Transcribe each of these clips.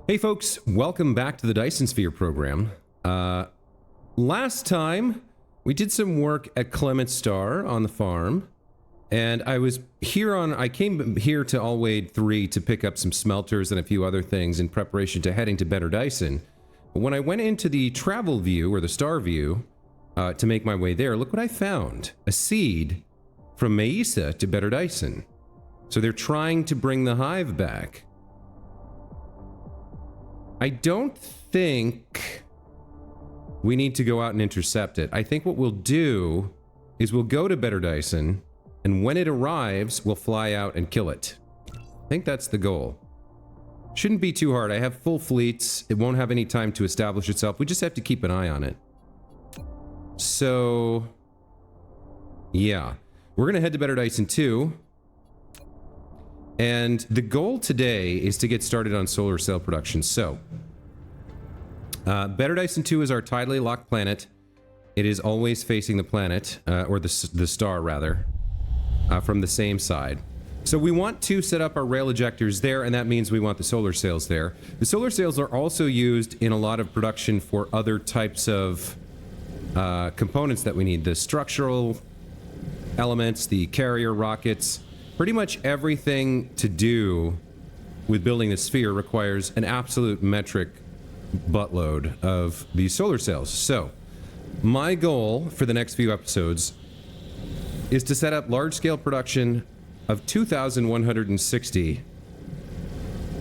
Hey folks, welcome back to the Dyson Sphere program. Last time we did some work at Clement Star on the farm, and I came here to Allwade 3 to pick up some smelters and a few other things in preparation to heading to Better Dyson. But when I went into the travel view, or the star view, to make my way there, look what I found. A seed from Mesa to Better Dyson. So they're trying to bring the hive back. I don't think we need to go out and intercept it. I think what we'll do is we'll go to Better Dyson, and when it arrives, we'll fly out and kill it. I think that's the goal. Shouldn't be too hard. I have full fleets. It won't have any time to establish itself. We just have to keep an eye on it. So, yeah. We're going to head to Better Dyson 2. And the goal today is to get started on solar cell production. So, Better Dyson 2 is our tidally locked planet. It is always facing the planet, or the star rather, from the same side. So we want to set up our rail ejectors there, and that means we want the solar sails there. The solar sails are also used in a lot of production for other types of components that we need. The structural elements, the carrier rockets. Pretty much everything to do with building the sphere requires an absolute metric buttload of these solar cells. So, my goal for the next few episodes is to set up large-scale production of 2,160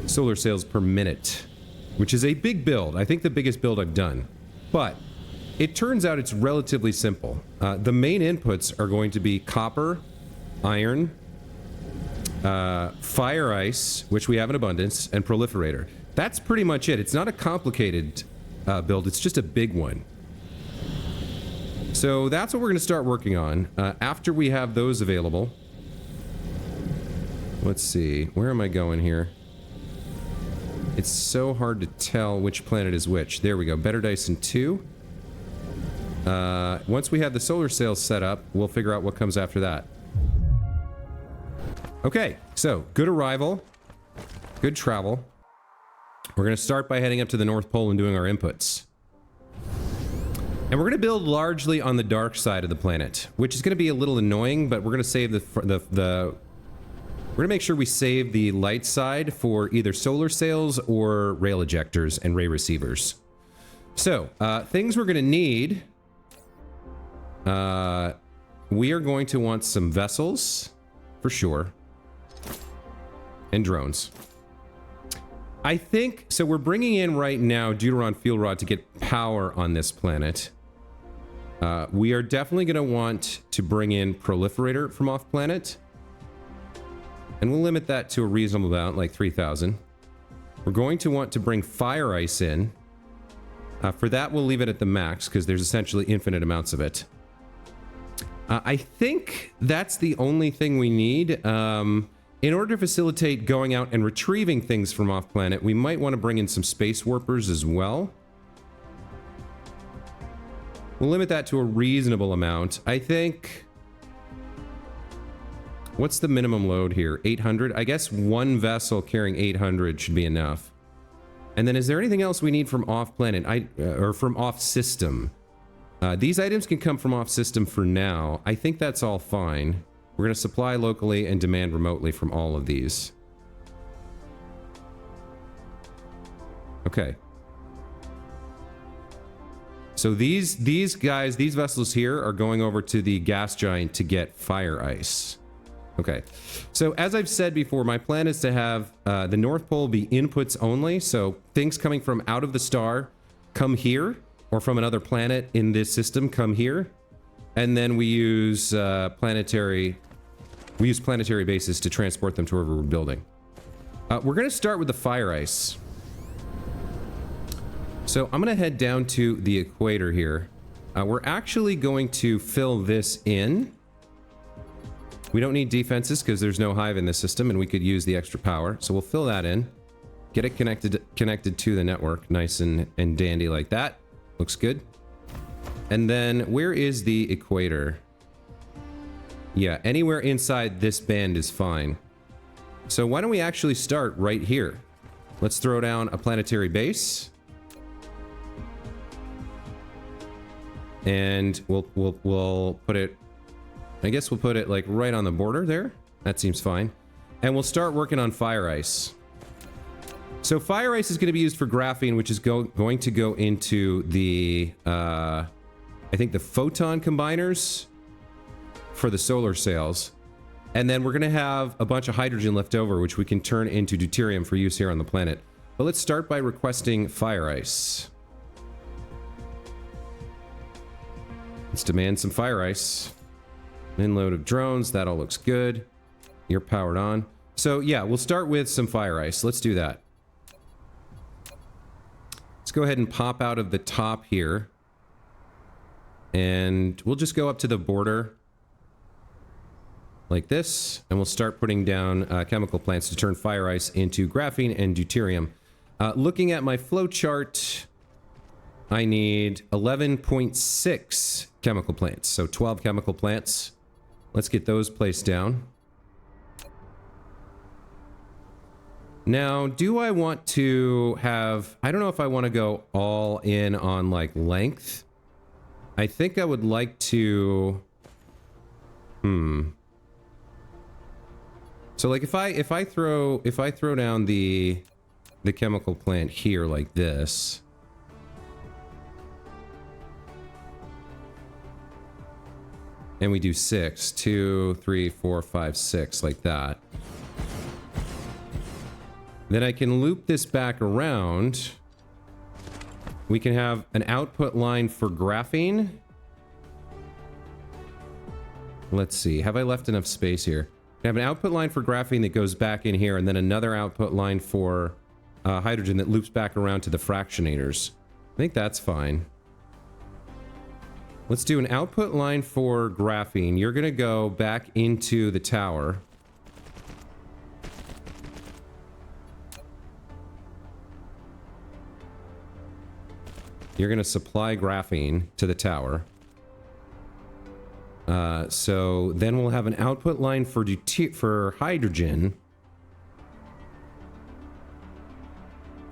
solar cells per minute, which is a big build. I think the biggest build I've done. But it turns out it's relatively simple. The main inputs are going to be copper, iron, fire ice, which we have in abundance, and proliferator. That's pretty much it. It's not a complicated build, it's just a big one. So that's what we're going to start working on. After we have those available, let's see, where am I going here? It's so hard to tell which planet is which. There we go, Better Dyson 2. Once we have the solar sails set up, we'll figure out what comes after that. Okay, so good arrival, good travel. We're going to start by heading up to the North Pole and doing our inputs. And we're going to build largely on the dark side of the planet, which is going to be a little annoying, but we're going to save we're going to make sure we save the light side for either solar sails or rail ejectors and ray receivers. So, things we're going to need. We are going to want some vessels, for sure. And drones. I think, so we're bringing in right now Deuteron Fuel Rod to get power on this planet. We are definitely going to want to bring in Proliferator from off-planet. And we'll limit that to a reasonable amount, like 3,000. We're going to want to bring Fire Ice in. For that, we'll leave it at the max, because there's essentially infinite amounts of it. I think that's the only thing we need. In order to facilitate going out and retrieving things from off-planet, we might want to bring in some space warpers as well. We'll limit that to a reasonable amount. I think... What's the minimum load here? 800? I guess one vessel carrying 800 should be enough. And then is there anything else we need from off-planet? Or from off-system? These items can come from off-system for now. I think that's all fine. We're going to supply locally and demand remotely from all of these. Okay. So these vessels here are going over to the gas giant to get fire ice. Okay. So as I've said before, my plan is to have the North Pole be inputs only. So things coming from out of the star come here, or from another planet in this system come here. And then we use planetary bases to transport them to wherever we're building. We're going to start with the fire ice. So I'm going to head down to the equator here. We're actually going to fill this in. We don't need defenses because there's no hive in this system, and we could use the extra power. So we'll fill that in. Get it connected to the network, nice and dandy like that. Looks good. And then where is the equator? Yeah, anywhere inside this band is fine. So why don't we actually start right here? Let's throw down a planetary base. And we'll put it, I guess we'll put it like right on the border there. That seems fine. And we'll start working on fire ice. So fire ice is going to be used for graphene, which is going to go into the, I think the photon combiners for the solar sails. And then we're going to have a bunch of hydrogen left over, which we can turn into deuterium for use here on the planet. But let's start by requesting fire ice. Let's demand some fire ice. Inload of drones. That all looks good. You're powered on. So yeah, we'll start with some fire ice. Let's do that. Let's go ahead and pop out of the top here. And we'll just go up to the border like this, and we'll start putting down chemical plants to turn fire ice into graphene and deuterium. Looking at my flow chart, I need 11.6 chemical plants, so 12 chemical plants. Let's get those placed down. Now, do I want to have... I don't know if I want to go all in on, like, length. I think I would like to... So like if I throw down the chemical plant here like this, and we do 6, 2, 3, 4, 5, 6 like that, then I can loop this back around. We can have an output line for graphene. Let's see, have I left enough space here? I have an output line for graphene that goes back in here, and then another output line for hydrogen that loops back around to the fractionators. I think that's fine. Let's do an output line for graphene. You're going to go back into the tower. You're going to supply graphene to the tower. So then we'll have an output line for hydrogen.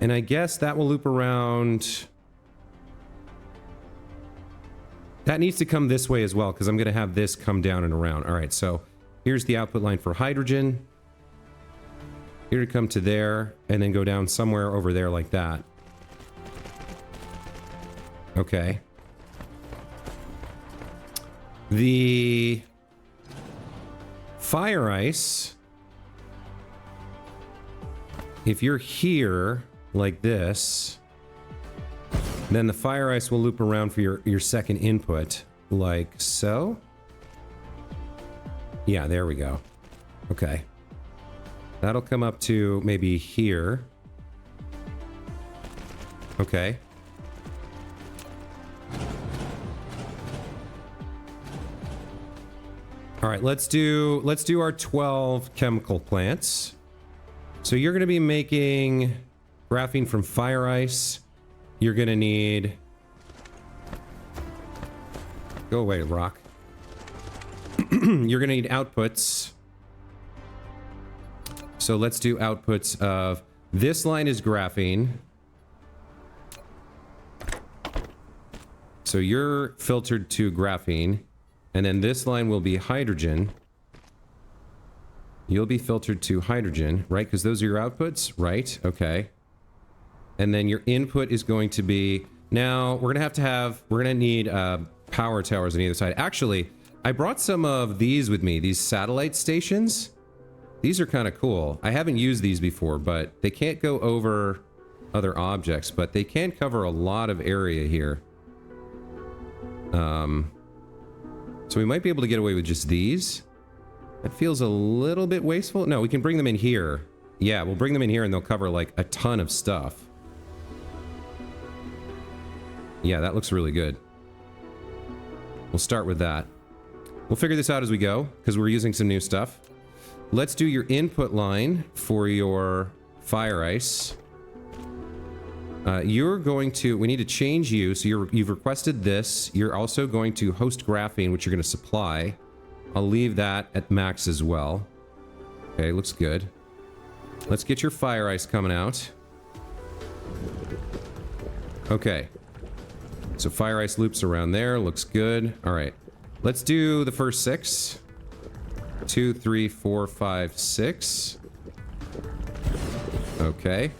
And I guess that will loop around. That needs to come this way as well, because I'm going to have this come down and around. All right, so here's the output line for hydrogen. Here to come to there, and then go down somewhere over there like that. Okay. The fire ice, if you're here like this, then the fire ice will loop around for your second input, like so. Yeah, there we go. Okay. That'll come up to maybe here. Okay. All right, let's do our 12 chemical plants. So you're going to be making graphene from fire ice. You're going to need... Go away, rock. You're going to need outputs. So let's do outputs of... This line is graphene. So you're filtered to graphene. And then this line will be hydrogen. You'll be filtered to hydrogen, right? Because those are your outputs, right? Okay. And then your input is going to be... Now, we're going to need power towers on either side. Actually, I brought some of these with me, these satellite stations. These are kind of cool. I haven't used these before, but they can't go over other objects, but they can cover a lot of area here. So we might be able to get away with just these. That feels a little bit wasteful. No, we can bring them in here. Yeah, we'll bring them in here and they'll cover like a ton of stuff. Yeah, that looks really good. We'll start with that. We'll figure this out as we go because we're using some new stuff. Let's do your input line for your fire ice. You're going to... We need to change you. So you've requested this. You're also going to host graphene, which you're going to supply. I'll leave that at max as well. Okay, looks good. Let's get your fire ice coming out. Okay. So fire ice loops around there. Looks good. All right. Let's do the first 6. 2, 3, 4, 5, 6. Okay.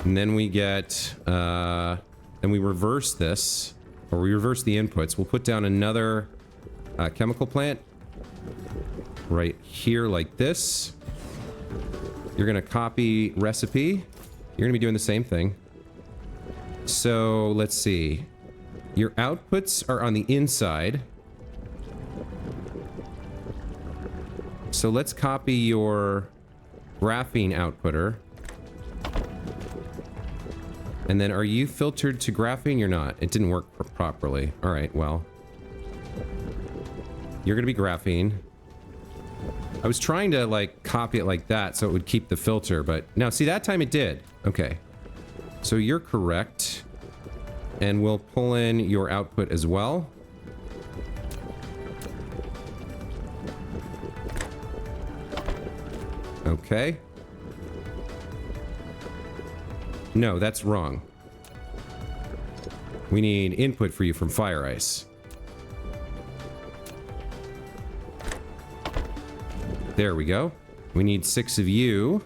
And then we get, then we reverse this, or we reverse the inputs. We'll put down another chemical plant right here like this. You're going to copy recipe. You're going to be doing the same thing. So let's see. Your outputs are on the inside. So let's copy your graphene outputter. And then are you filtered to graphene? You're not. It didn't work properly. All right, well. You're going to be graphene. I was trying to, like, copy it like that so it would keep the filter, but... Now, see, that time it did. Okay. So you're correct. And we'll pull in your output as well. Okay. No, that's wrong. We need input for you from fire ice. There we go. We need 6 of you.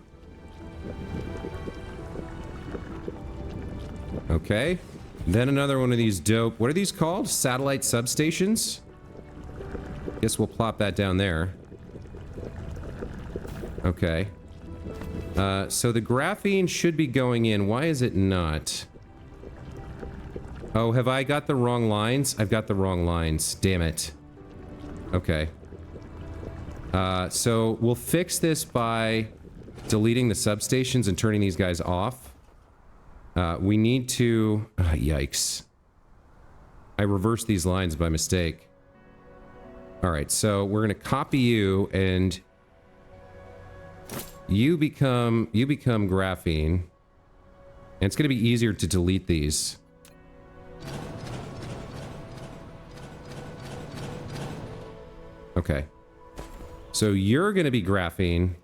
Okay. Then another one of these dope... What are these called? Satellite substations? Guess we'll plop that down there. Okay. So the graphene should be going in. Why is it not? Oh, have I got the wrong lines? I've got the wrong lines. Damn it. Okay. So we'll fix this by deleting the substations and turning these guys off. We need to... yikes. I reversed these lines by mistake. Alright, so we're going to copy you, and... You become graphene. And it's going to be easier to delete these. Okay. So you're going to be graphene.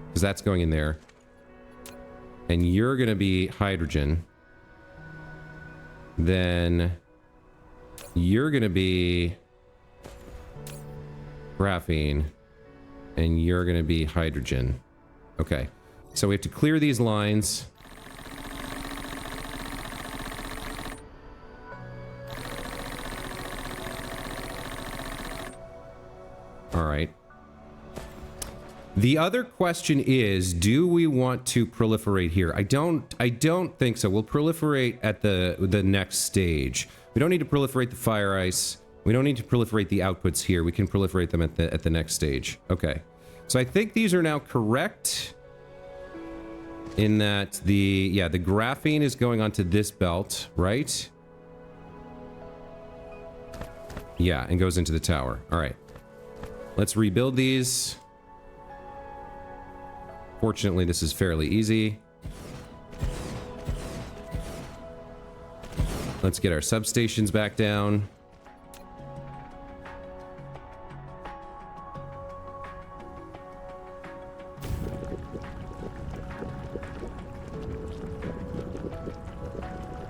Because that's going in there. And you're going to be hydrogen. Then you're going to be graphene. And you're going to be hydrogen. Okay. So we have to clear these lines. All right. The other question is, do we want to proliferate here? I don't think so. We'll proliferate at the next stage. We don't need to proliferate the fire ice. We don't need to proliferate the outputs here. We can proliferate them at the next stage. Okay. So I think these are now correct in that the graphene is going onto this belt, right? Yeah, and goes into the tower. All right. Let's rebuild these. Fortunately, this is fairly easy. Let's get our substations back down.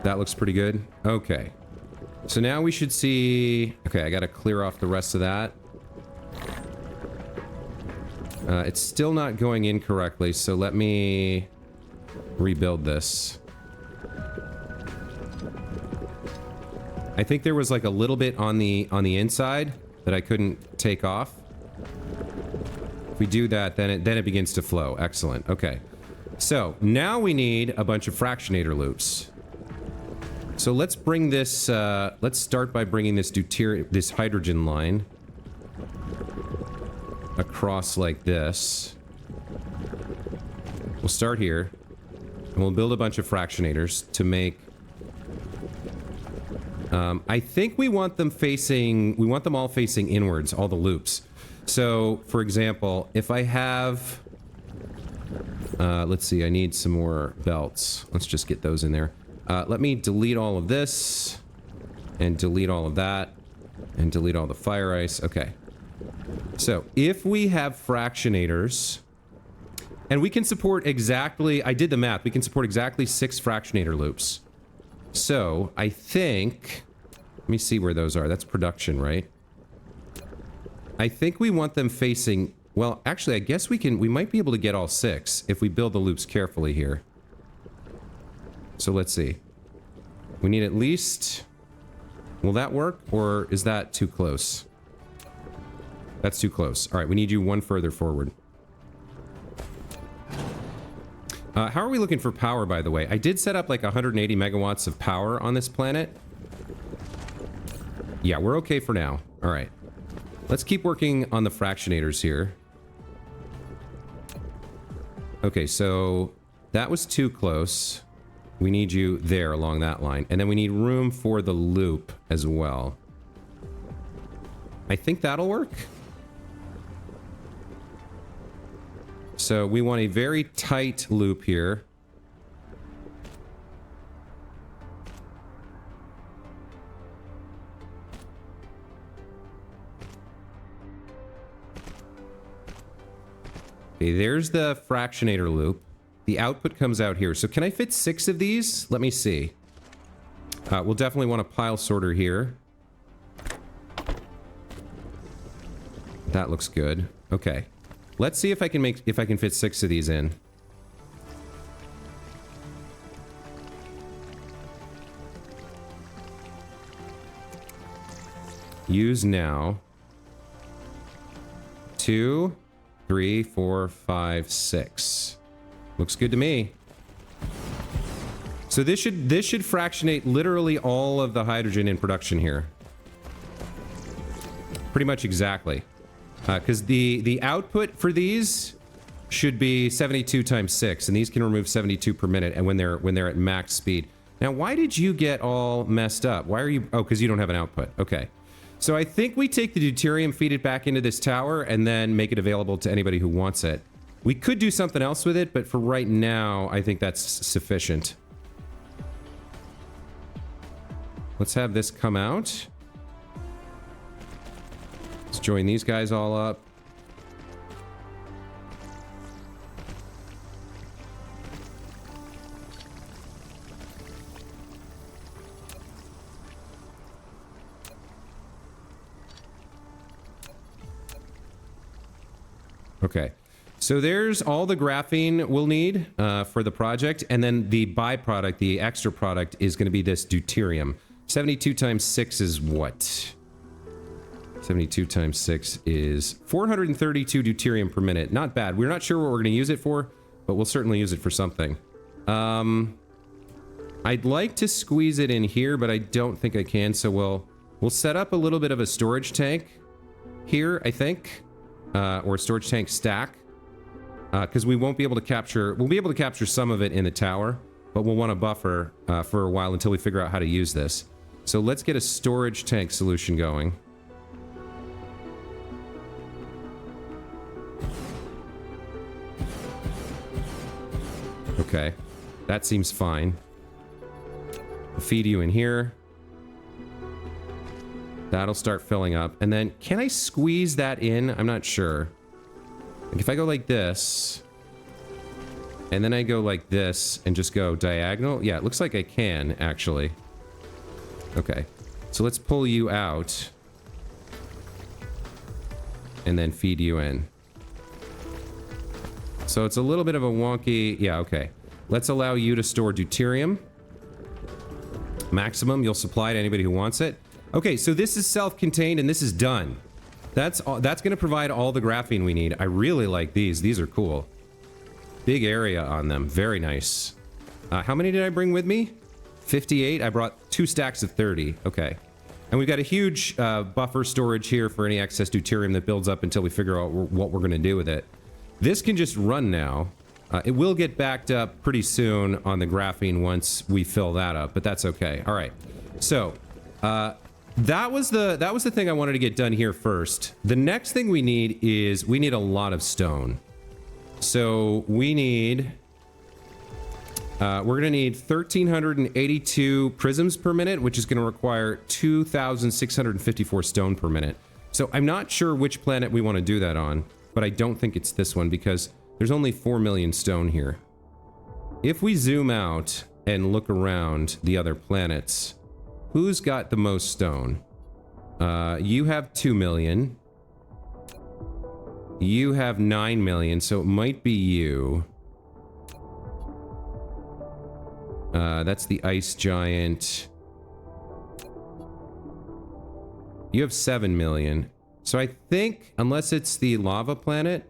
That looks pretty good. Okay. So now we should see... Okay, I gotta clear off the rest of that. It's still not going in correctly, so let me rebuild this. I think there was like a little bit on the inside that I couldn't take off. If we do that, then it begins to flow. Excellent. Okay. So now we need a bunch of fractionator loops. So let's bring this, let's start by bringing this this hydrogen line across like this. We'll start here, and we'll build a bunch of fractionators to make... I think we want them all facing inwards, all the loops. So, for example, if I have... let's see, I need some more belts. Let's just get those in there. Let me delete all of this, and delete all of that, and delete all the fire ice. Okay. So, if we have fractionators And we can support exactly, I did the math, we can support exactly 6 fractionator loops. So, I think, let me see where those are. That's production, right? I think we want them facing, well, actually, I guess we might be able to get all 6 if we build the loops carefully here. So let's see. We need at least, will that work? Or is that too close? That's too close. All right, we need you one further forward. How are we looking for power, by the way? I did set up like 180 megawatts of power on this planet. Yeah, we're okay for now. All right. Let's keep working on the fractionators here. Okay, so that was too close. We need you there along that line. And then we need room for the loop as well. I think that'll work. So we want a very tight loop here. Okay, there's the fractionator loop. The output comes out here. So can I fit 6 of these? Let me see. We'll definitely want a pile sorter here. That looks good. Okay. Let's see if I can fit 6 of these in. Use now. 2, 3, 4, 5, 6. Looks good to me. So this should fractionate literally all of the hydrogen in production here. Pretty much exactly. Because the output for these should be 72 times 6, and these can remove 72 per minute, and when they're at max speed. Now, why did you get all messed up? Why are you... Oh, because you don't have an output. Okay. So I think we take the deuterium, feed it back into this tower, and then make it available to anybody who wants it. We could do something else with it, but for right now, I think that's sufficient. Let's have this come out. Let's join these guys all up. Okay. So there's all the graphene we'll need for the project, and then the byproduct, the extra product, is going to be this deuterium. 72 times 6 is what? 72 times 6 is 432 deuterium per minute. Not bad. We're not sure what we're going to use it for, but we'll certainly use it for something. I'd like to squeeze it in here, but I don't think I can, so we'll set up a little bit of a storage tank here, I think, or a storage tank stack. Because we won't be able to capture... We'll be able to capture some of it in the tower, but we'll want a buffer for a while until we figure out how to use this. So let's get a storage tank solution going. Okay. That seems fine. I'll feed you in here. That'll start filling up. And then, can I squeeze that in? I'm not sure. Like if I go like this, and then I go like this, and just go diagonal. Yeah, it looks like I can, actually. Okay. So let's pull you out. And then feed you in. So it's a little bit of a wonky... Yeah, okay. Let's allow you to store deuterium. Maximum, you'll supply to anybody who wants it. Okay, so this is self-contained, and this is done. That's going to provide all the graphene we need. I really like these. These are cool. Big area on them. Very nice. How many did I bring with me? 58. I brought 2 stacks of 30. Okay. And we've got a huge buffer storage here for any excess deuterium that builds up until we figure out what we're going to do with it. This can just run now. It will get backed up pretty soon on the graphene once we fill that up, but that's okay. All right. So, that was the thing I wanted to get done here first. The next thing we need is we need a lot of stone. So we need we're going to need 1,382 prisms per minute, which is going to require 2,654 stone per minute. So I'm not sure which planet we want to do that on, but I don't think it's this one because There's only 4 million stone here. If we zoom out and look around the other planets, who's got the most stone? You have 2 million. You have 9 million, so it might be you. That's the ice giant. You have 7 million. So I think, unless it's the lava planet...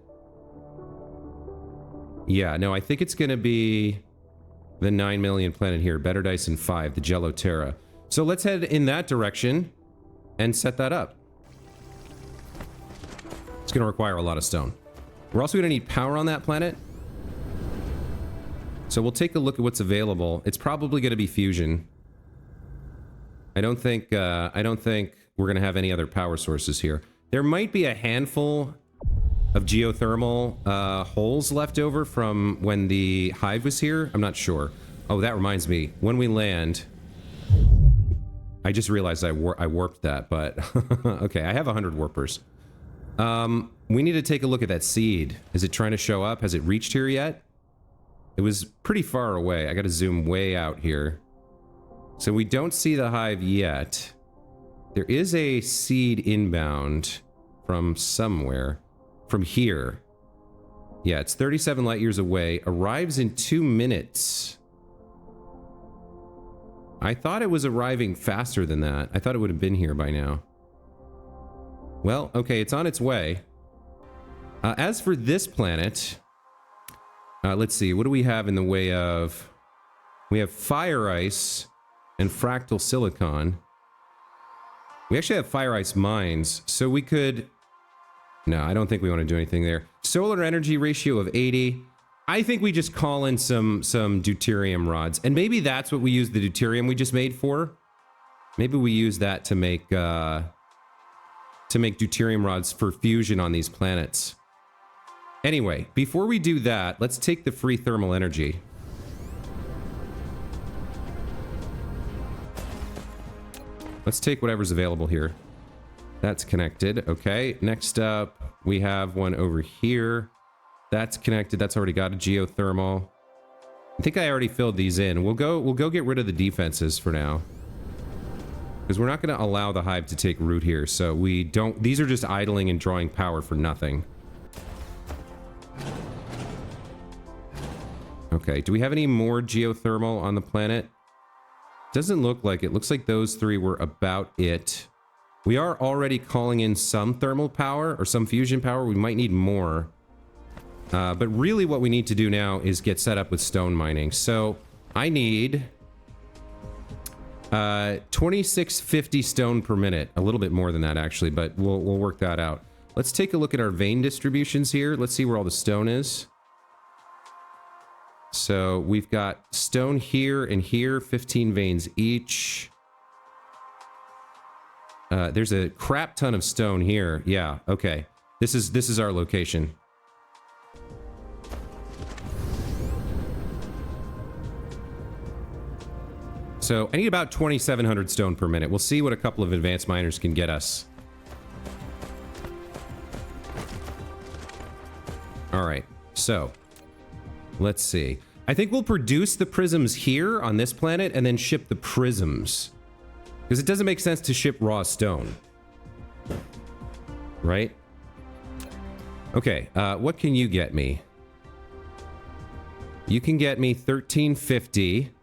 Yeah, no, I think it's going to be the 9 million planet here. Better Dyson 5, the Jello Terra. So let's head in that direction and set that up. It's going to require a lot of stone. We're also going to need power on that planet. So we'll take a look at what's available. It's probably going to be fusion. I don't think we're going to have any other power sources here. There might be a handful of geothermal holes left over from when the hive was here. I'm not sure. Oh, that reminds me. When we land... I just realized I warped that, but... okay, I have 100 warpers. We need to take a look at that seed. Is it trying to show up? Has it reached here yet? It was pretty far away. I gotta zoom way out here. So we don't see the hive yet. There is a seed inbound from somewhere. From here. Yeah, it's 37 light years away. Arrives in 2 minutes. I thought it was arriving faster than that. I thought it would have been here by now. Well, okay, it's on its way. As for this planet... let's see, what do we have in the way of... We have fire ice and fractal silicon. We actually have fire ice mines, so we could... No, I don't think we want to do anything there. Solar energy ratio of 80. I think we just call in some deuterium rods. And maybe that's what we use the deuterium we just made for. Maybe we use that to make deuterium rods for fusion on these planets. Anyway, before we do that, let's take the free thermal energy. Let's take whatever's available here. That's connected. Okay, next up, we have one over here. That's connected. That's already got a geothermal. I think I already filled these in. We'll go get rid of the defenses for now. Because we're not going to allow the hive to take root here, so we don't... These are just idling and drawing power for nothing. Okay, do we have any more geothermal on the planet? Doesn't look like it. Looks like those three were about it. We are already calling in some thermal power or some fusion power. We might need more. But really what we need to do now is get set up with stone mining. So I need 2650 stone per minute. A little bit more than that, actually, but we'll work that out. Let's take a look at our vein distributions here. Let's see where all the stone is. So we've got stone here and here, 15 veins each. There's a crap ton of stone here. Yeah, okay. This is our location. So I need about 2,700 stone per minute. We'll see what a couple of advanced miners can get us. All right, so let's see. I think we'll produce the prisms here on this planet and then ship the prisms. Because it doesn't make sense to ship raw stone. Right? Okay, what can you get me? You can get me 1350.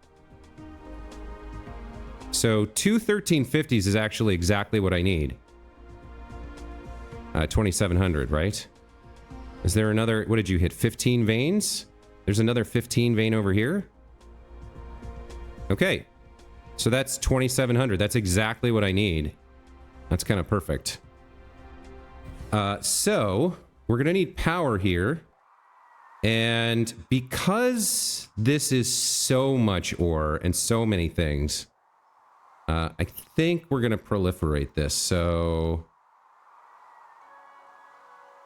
So 2 1350s is actually exactly what I need. 2,700, right? Is there another... What did you hit? 15 veins? There's another 15 vein over here? Okay. So that's 2,700. That's exactly what I need. That's kind of perfect. So we're going to need power here. And because this is so much ore and so many things, I think we're going to proliferate this. So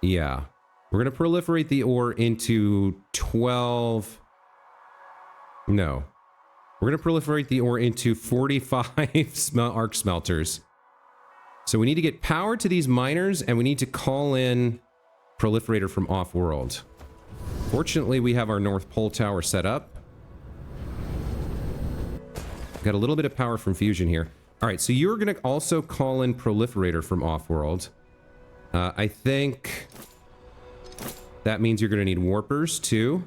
yeah, we're going to proliferate the ore into 12. No. We're going to proliferate the ore into 45 arc smelters. So we need to get power to these miners, and we need to call in proliferator from off-world. Fortunately, we have our North Pole Tower set up. Got a little bit of power from fusion here. All right, so you're going to also call in Proliferator from Offworld. I think that means you're going to need Warpers, too.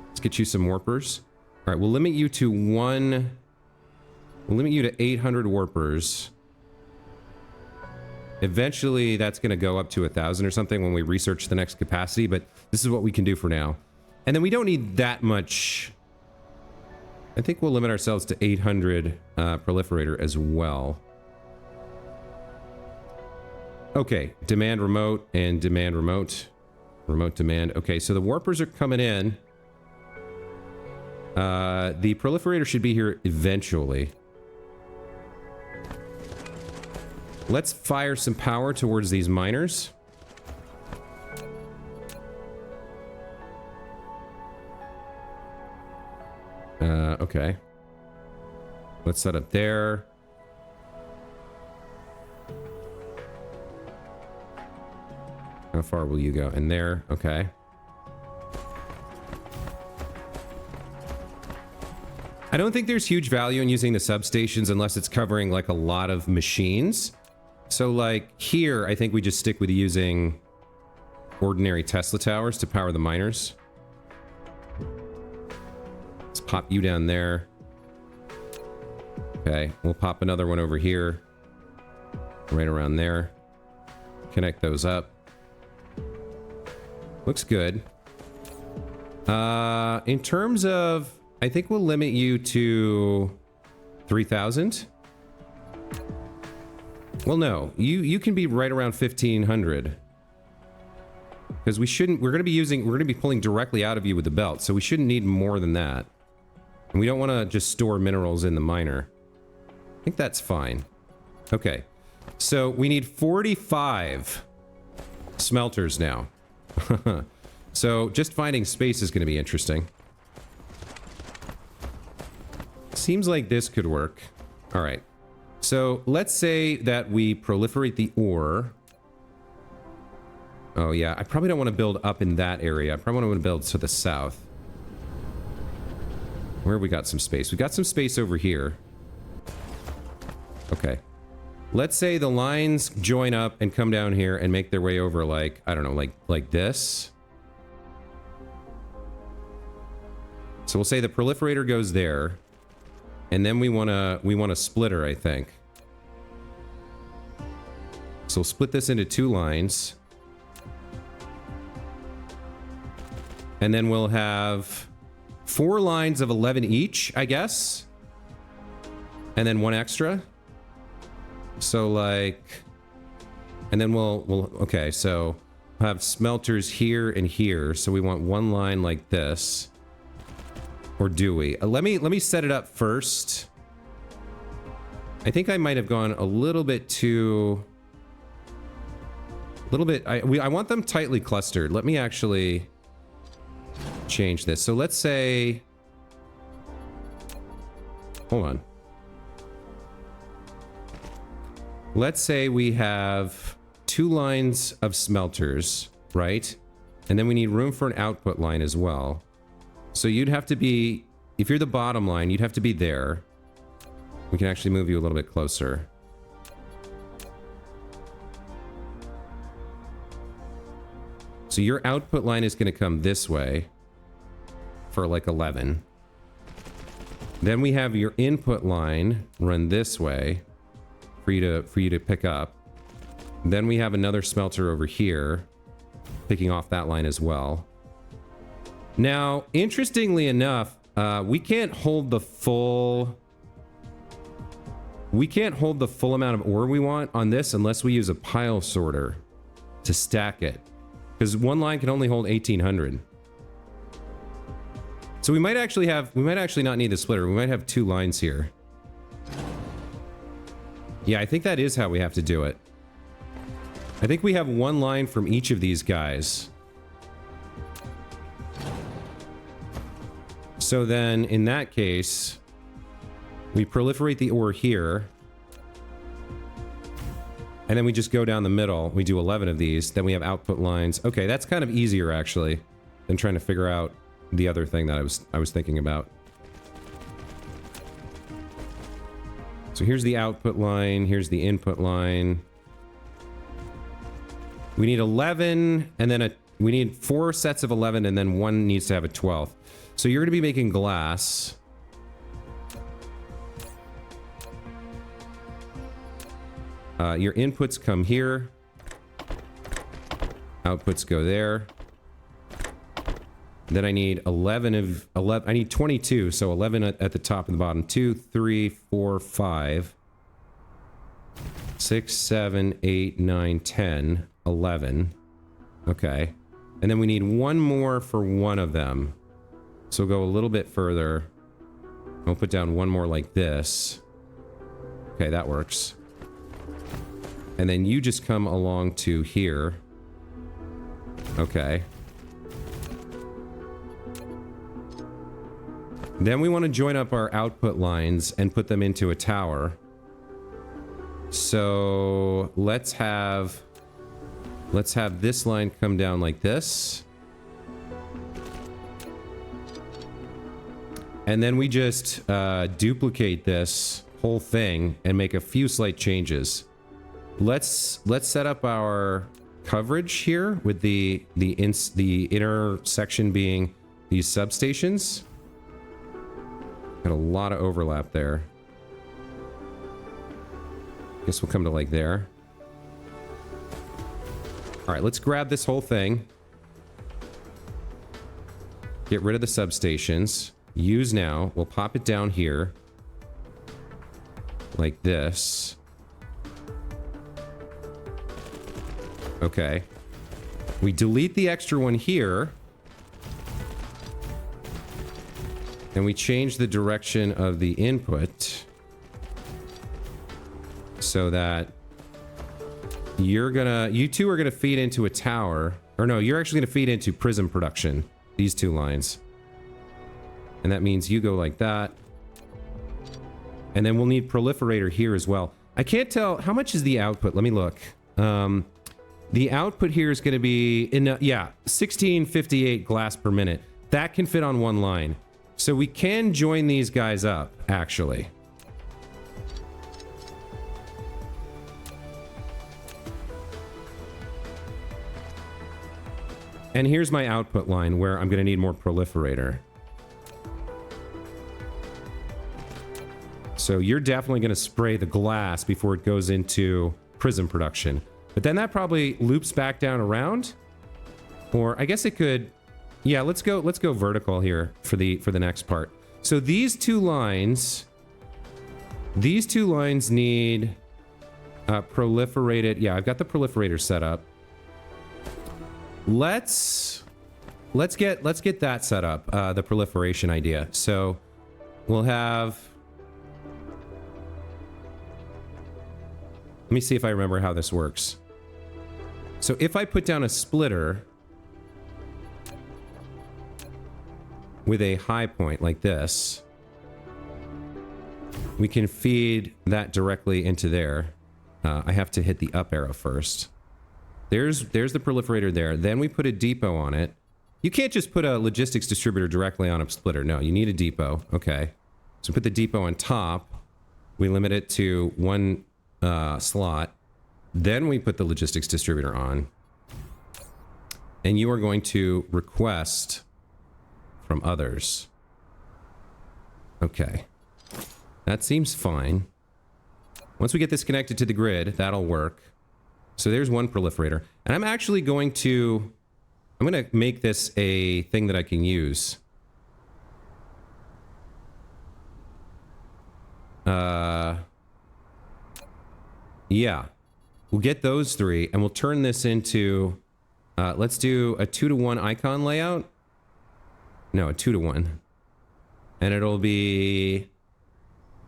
Let's get you some Warpers. All right, we'll limit you to We'll limit you to 800 Warpers. Eventually, that's going to go up to 1,000 or something when we research the next capacity, but this is what we can do for now. And then we don't need that much. I think we'll limit ourselves to 800 Proliferator as well. Okay, demand remote and demand remote. Remote demand. Okay, so the Warpers are coming in. The Proliferator should be here eventually. Let's fire some power towards these miners. Okay. Let's set up there. How far will you go? In there? Okay. I don't think there's huge value in using the substations unless it's covering like a lot of machines. So like here, I think we just stick with using ordinary Tesla towers to power the miners. Let's pop you down there. Okay, we'll pop another one over here. Right around there. Connect those up. Looks good. In terms of, I think we'll limit you to 3,000. Well, no, you can be right around 1,500. Because we're going to be pulling directly out of you with the belt, so we shouldn't need more than that. And we don't want to just store minerals in the miner. I think that's fine. Okay, so we need 45 smelters now. So just finding space is going to be interesting. Seems like this could work. All right. So let's say that we proliferate the ore. Oh yeah, I probably don't want to build up in that area. I probably want to build to the south. Where have we got some space? We got some space over here. Okay. Let's say the lines join up and come down here and make their way over like, I don't know, like this. So we'll say the proliferator goes there. And then we want a splitter, I think. So we'll split this into 2 lines. And then we'll have 4 lines of 11 each, I guess. And then 1 extra. So like, and then okay, so we'll have smelters here and here. So we want 1 line like this. Or do we? Let me set it up first. I think I might have gone a little bit too... I want them tightly clustered. Let me actually change this. So let's say... Hold on. Let's say we have 2 lines of smelters, right? And then we need room for an output line as well. So you'd have to be, if you're the bottom line, you'd have to be there. We can actually move you a little bit closer. So your output line is going to come this way for like 11. Then we have your input line run this way for you to pick up. Then we have another smelter over here picking off that line as well. Now, interestingly enough, we can't hold the full amount of ore we want on this unless we use a pile sorter to stack it. Because 1 line can only hold 1,800. So we might actually not need the splitter. We might have 2 lines here. Yeah, I think that is how we have to do it. I think we have 1 line from each of these guys. So then, in that case, we proliferate the ore here. And then we just go down the middle. We do 11 of these. Then we have output lines. Okay, that's kind of easier, actually, than trying to figure out the other thing that I was thinking about. So here's the output line. Here's the input line. We need 11, and then we need 4 sets of 11, and then one needs to have a 12th. So you're going to be making glass. Your inputs come here. Outputs go there. Then I need 11 of 11. I need 22, so 11 at the top and the bottom. 2, 3, 4, 5, 6, 7, 8, 9, 10, 11. Okay. And then we need one more for one of them. So we'll go a little bit further. I'll put down one more like this. Okay, that works. And then you just come along to here. Okay. Then we want to join up our output lines and put them into a tower. So let's have this line come down like this. And then we just duplicate this whole thing and make a few slight changes. Let's set up our coverage here with the inner section being these substations. Got a lot of overlap there. Guess we'll come to like there. All right, let's grab this whole thing. Get rid of the substations. Use now. We'll pop it down here. Like this. Okay. We delete the extra one here. And we change the direction of the input. So that you two are gonna feed into a tower. Or no, you're actually gonna feed into prism production. These two lines. And that means you go like that. And then we'll need proliferator here as well. I can't tell, how much is the output? Let me look. The output here is going to be, 1658 glass per minute. That can fit on one line. So we can join these guys up, actually. And here's my output line where I'm going to need more proliferator. So you're definitely going to spray the glass before it goes into prism production. But then that probably loops back down around. Or I guess it could... Yeah, let's go vertical here for the next part. So these two lines need proliferated... Yeah, I've got the proliferator set up. Let's get that set up, the proliferation idea. So we'll have... Let me see if I remember how this works. So if I put down a splitter with a high point like this, we can feed that directly into there. I have to hit the up arrow first. There's the proliferator there. Then we put a depot on it. You can't just put a logistics distributor directly on a splitter. No, you need a depot. Okay. So put the depot on top. We limit it to one slot. Then we put the logistics distributor on. And you are going to request from others. Okay. That seems fine. Once we get this connected to the grid, that'll work. So there's one proliferator. And I'm actually going to... I'm going to make this a thing that I can use. Yeah. We'll get those three, and we'll turn this into... let's do a 2-to-1 icon layout. No, a 2-to-1. And it'll be...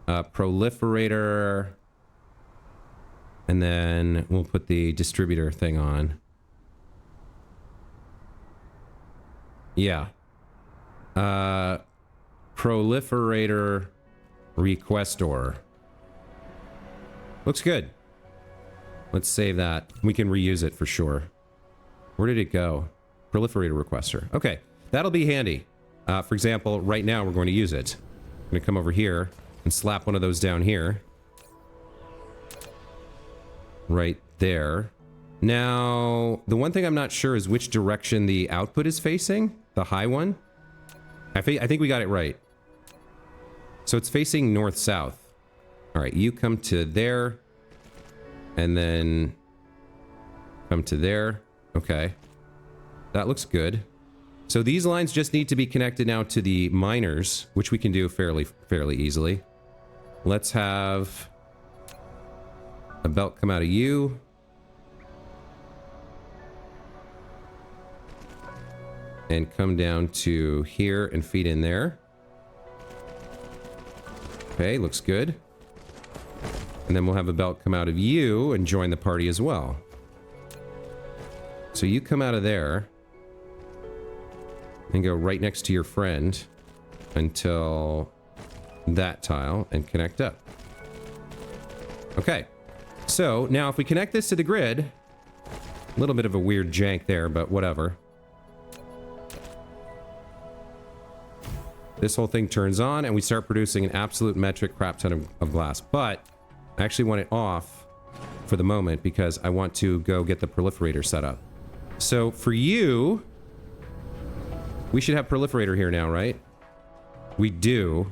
proliferator... And then we'll put the distributor thing on. Yeah. Proliferator requestor. Looks good. Let's save that. We can reuse it for sure. Where did it go? Proliferator requester. Okay, that'll be handy. For example, right now we're going to use it. I'm going to come over here and slap one of those down here. Right there. Now, the one thing I'm not sure is which direction the output is facing. The high one. I think we got it right. So it's facing north-south. All right, you come to there. And then come to there. Okay. That looks good. So these lines just need to be connected now to the miners, which we can do fairly easily. Let's have a belt come out of you. And come down to here and feed in there. Okay, looks good. And then we'll have a belt come out of you and join the party as well. So you come out of there and go right next to your friend until that tile and connect up. Okay. So now if we connect this to the grid, a little bit of a weird jank there, but whatever. This whole thing turns on and we start producing an absolute metric crap ton of glass. But I actually want it off for the moment because I want to go get the proliferator set up. So for you, we should have proliferator here now, right? We do.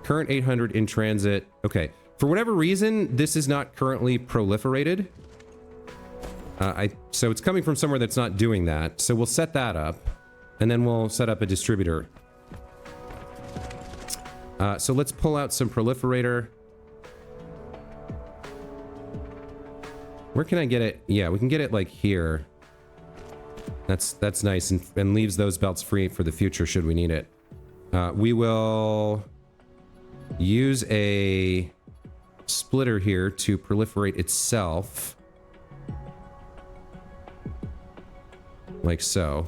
Current 800 in transit. Okay. For whatever reason, this is not currently proliferated. So it's coming from somewhere that's not doing that. So we'll set that up and then we'll set up a distributor. So let's pull out some proliferator. Where can I get it? Yeah, we can get it like here. That's nice and leaves those belts free for the future should we need it. We will use a splitter here to proliferate itself. Like so.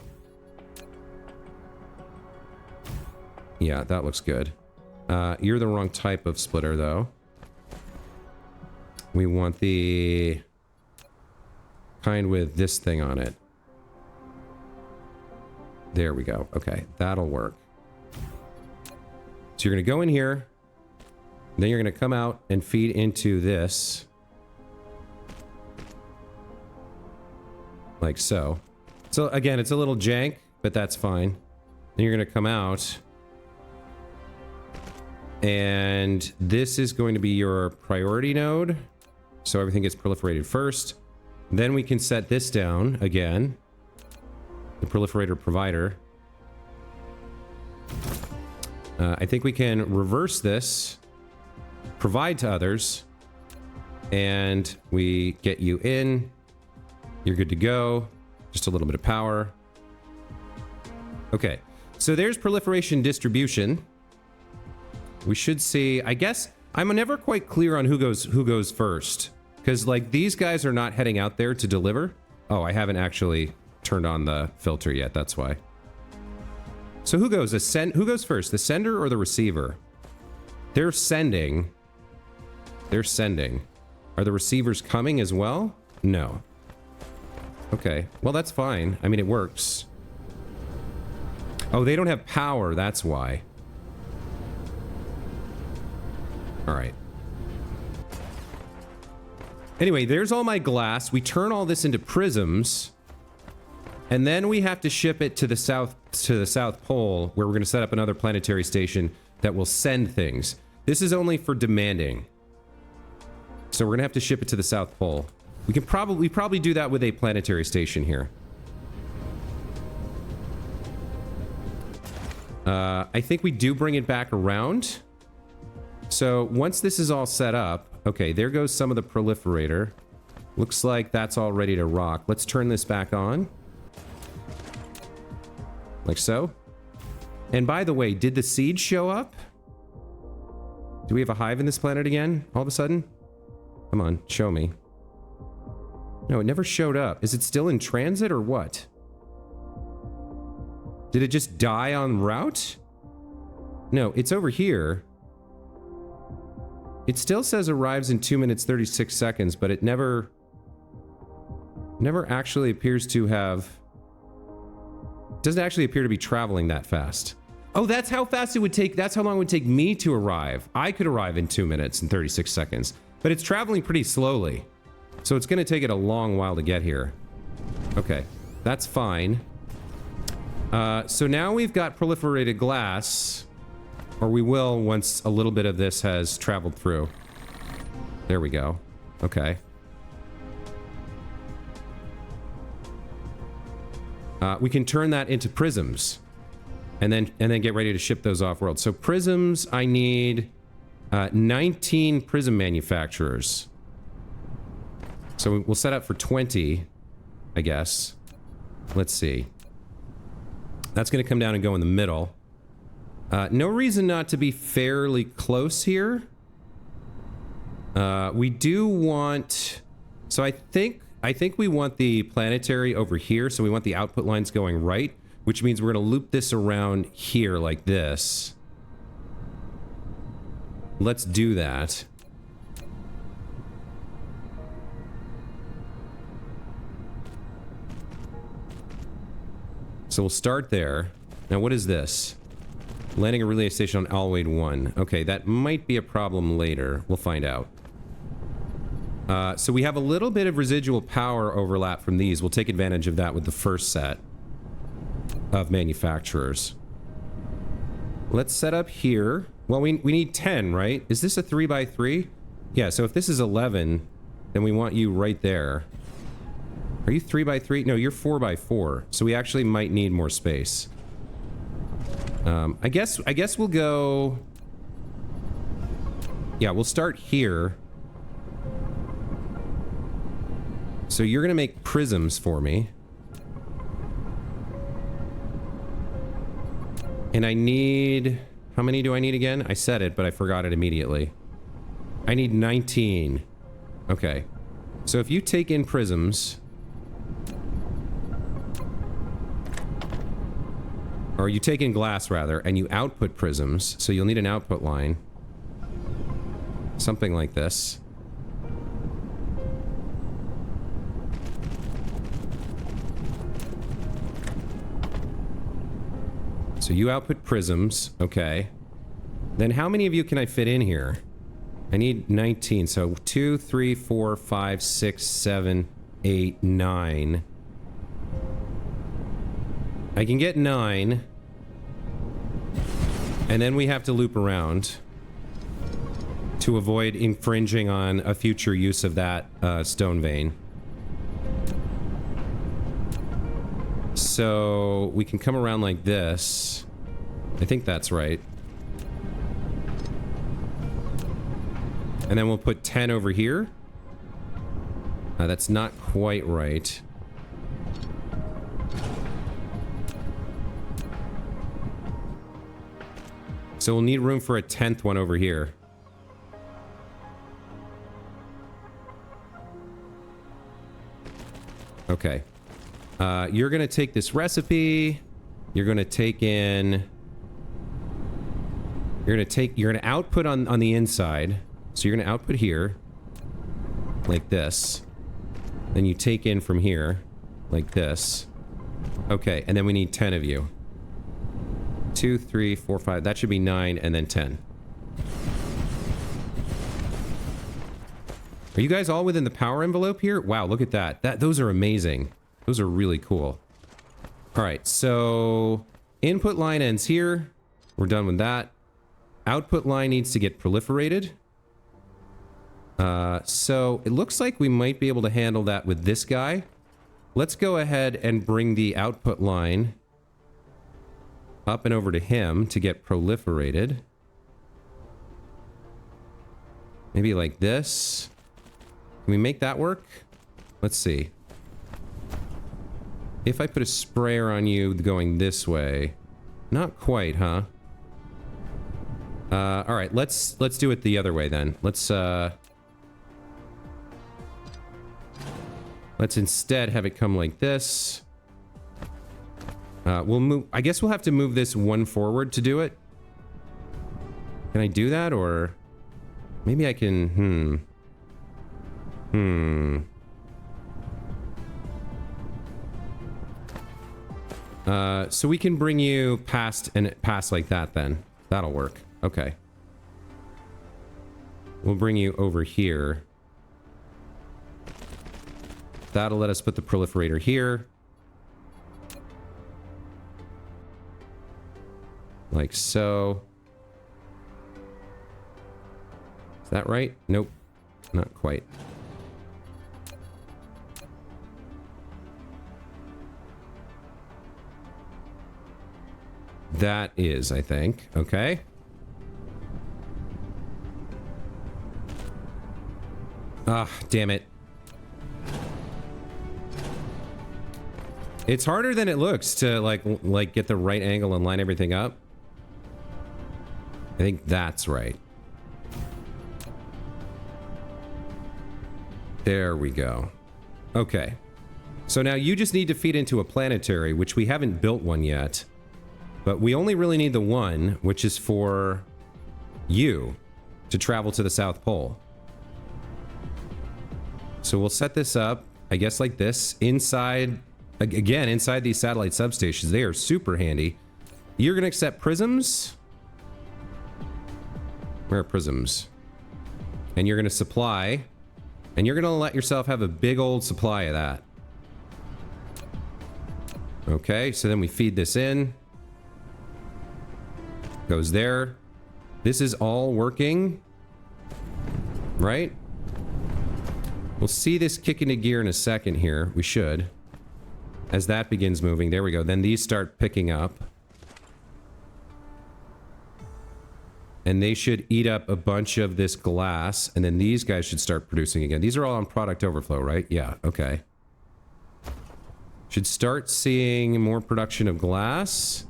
Yeah, that looks good. You're the wrong type of splitter though. We want the kind with this thing on it. There we go. Okay, that'll work. So you're going to go in here. Then you're going to come out and feed into this. Like so. So again, it's a little jank, but that's fine. Then you're going to come out. And this is going to be your priority node. So everything gets proliferated first. Then we can set this down again. The proliferator provider. I think we can reverse this. Provide to others. And we get you in. You're good to go. Just a little bit of power. Okay. So there's proliferation distribution. We should see, I guess, I'm never quite clear on who goes first. Because, like, these guys are not heading out there to deliver. Oh, I haven't actually turned on the filter yet, that's why. So who goes? Who goes first, the sender or the receiver? They're sending. They're sending. Are the receivers coming as well? No. Okay, well, that's fine. I mean, it works. Oh, they don't have power, that's why. All right. Anyway, there's all my glass. We turn all this into prisms. And then we have to ship it to the South Pole, where we're going to set up another planetary station that will send things. This is only for demanding. So we're going to have to ship it to the South Pole. We can probably do that with a planetary station here. I think we do bring it back around. So once this is all set up, okay, there goes some of the proliferator. Looks like that's all ready to rock. Let's turn this back on. Like so. And by the way, did the seed show up? Do we have a hive in this planet again, all of a sudden? Come on, show me. No, it never showed up. Is it still in transit or what? Did it just die en route? No, it's over here. It still says arrives in 2 minutes 36 seconds, but it never Never actually appears to have... Doesn't actually appear to be traveling that fast. Oh, that's how fast it would take. That's how long it would take me to arrive. I could arrive in 2 minutes and 36 seconds. But it's traveling pretty slowly. So it's going to take it a long while to get here. Okay, that's fine. So now we've got proliferated glass. Or we will once a little bit of this has traveled through. There we go. Okay. We can turn that into prisms. And then get ready to ship those off-world. So prisms, I need 19 prism manufacturers. So we'll set up for 20, I guess. Let's see. That's going to come down and go in the middle. No reason not to be fairly close here. We do want... So I think we want the planetary over here. So we want the output lines going right. Which means we're going to loop this around here like this. Let's do that. So we'll start there. Now what is this? Landing a relay station on Alwade 1. Okay, that might be a problem later. We'll find out. So we have a little bit of residual power overlap from these. We'll take advantage of that with the first set of manufacturers. Let's set up here. Well, we need 10, right? Is this a 3x3? Yeah, so if this is 11, then we want you right there. Are you 3x3? No, you're 4x4. So we actually might need more space. I guess we'll go... Yeah, we'll start here. So you're gonna make prisms for me. And I need... How many do I need again? I said it, but I forgot it immediately. I need 19. Okay. So if you take in prisms... Or you take in glass, rather, and you output prisms, so you'll need an output line. Something like this. So you output prisms, okay. Then how many of you can I fit in here? I need 19, so 2, 3, 4, 5, 6, 7, 8, 9. I can get 9. And then we have to loop around to avoid infringing on a future use of that stone vein. So we can come around like this. I think that's right. And then we'll put 10 over here. That's not quite right. So we'll need room for a 10th one over here. Okay. You're gonna take this recipe. You're gonna take in... You're gonna output on the inside. So you're gonna output here. Like this. Then you take in from here. Like this. Okay, and then we need 10 of you. 2, 3, 4, 5. That should be 9, and then 10. Are you guys all within the power envelope here? Wow, look at that. Those are amazing. Those are really cool. All right, so input line ends here. We're done with that. Output line needs to get proliferated. So it looks like we might be able to handle that with this guy. Let's go ahead and bring the output line up and over to him to get proliferated. Maybe like this. Can we make that work? Let's see. If I put a sprayer on you going this way. Not quite, huh? Alright, let's do it the other way then. Let's instead have it come like this. We'll move... I guess we'll have to move this one forward to do it. Can I do that, or... Maybe I can... So we can bring you past like that then. That'll work. Okay. We'll bring you over here. That'll let us put the proliferator here. Like so. Is that right? Nope. Not quite. That is, I think. Okay. Ah, damn it. It's harder than it looks to like get the right angle and line everything up. I think that's right. There we go. Okay. So now you just need to feed into a planetary, which we haven't built one yet. But we only really need the one, which is for you to travel to the South Pole. So we'll set this up, I guess like this, inside, again, inside these satellite substations. They are super handy. You're going to accept prisms. Where are prisms? And you're going to supply, and you're going to let yourself have a big old supply of that. Okay, so then we feed this in. Goes there. This is all working, right? We'll see this kick into gear in a second here. We should. As that begins moving. There we go. Then these start picking up. And they should eat up a bunch of this glass. And then these guys should start producing again. These are all on product overflow, right? Yeah, okay. Should start seeing more production of glass.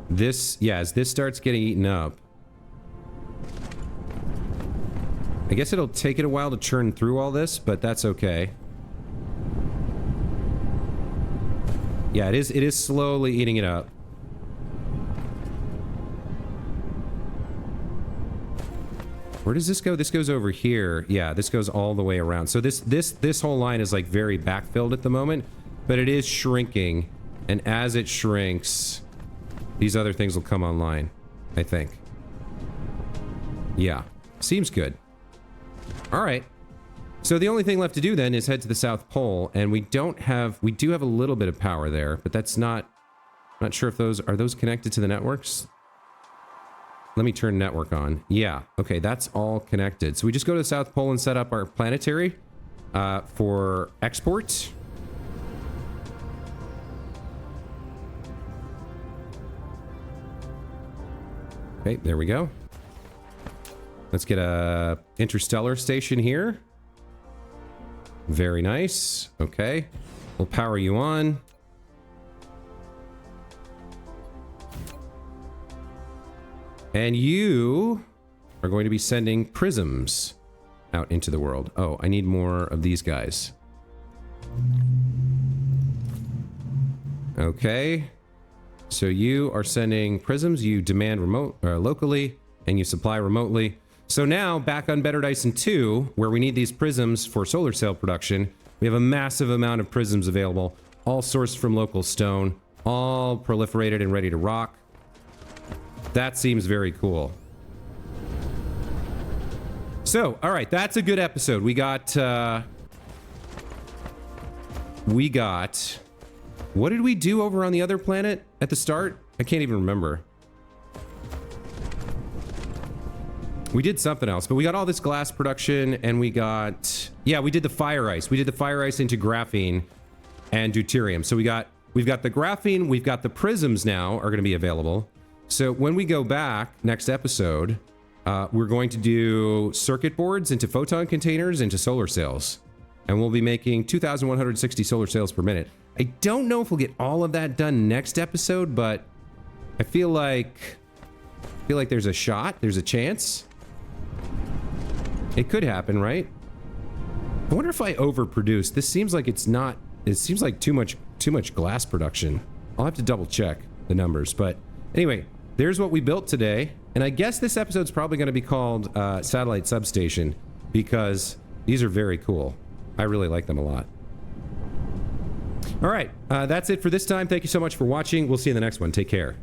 This, yeah, as this starts getting eaten up, I guess it'll take it a while to churn through all this, but that's okay. Yeah, it is slowly eating it up. Where does this go? This goes over here. Yeah, this goes all the way around. So this whole line is like very backfilled at the moment, but it is shrinking, and as it shrinks, these other things will come online, I think. Yeah, seems good. All right. So the only thing left to do then is head to the South Pole, and we do have a little bit of power there, but that's not sure if are those connected to the networks? Let me turn network on. Yeah, okay, that's all connected. So we just go to the South Pole and set up our planetary for export. Okay, there we go. Let's get a interstellar station here. Very nice. Okay. We'll power you on. And you are going to be sending prisms out into the world. Oh, I need more of these guys. Okay. So you are sending prisms, you demand locally, and you supply remotely. So now, back on Better Dyson 2, where we need these prisms for solar cell production, we have a massive amount of prisms available, all sourced from local stone, all proliferated and ready to rock. That seems very cool. So, all right, that's a good episode. We got... What did we do over on the other planet at the start? I can't even remember. We did something else, but we got all this glass production, and we got... Yeah, we did the fire ice. We did the fire ice into graphene and deuterium. So we've got the graphene, we've got the prisms now are going to be available. So when we go back next episode, we're going to do circuit boards into photon containers into solar cells. And we'll be making 2,160 solar cells per minute. I don't know if we'll get all of that done next episode, but I feel like there's a shot, there's a chance. It could happen, right? I wonder if I overproduce. This seems like it's not. It seems like too much glass production. I'll have to double check the numbers, but anyway, there's what we built today, And I guess this episode's probably going to be called Satellite Substation, because these are very cool. I really like them a lot. All right, that's it for this time. Thank you so much for watching. We'll see you in the next one. Take care.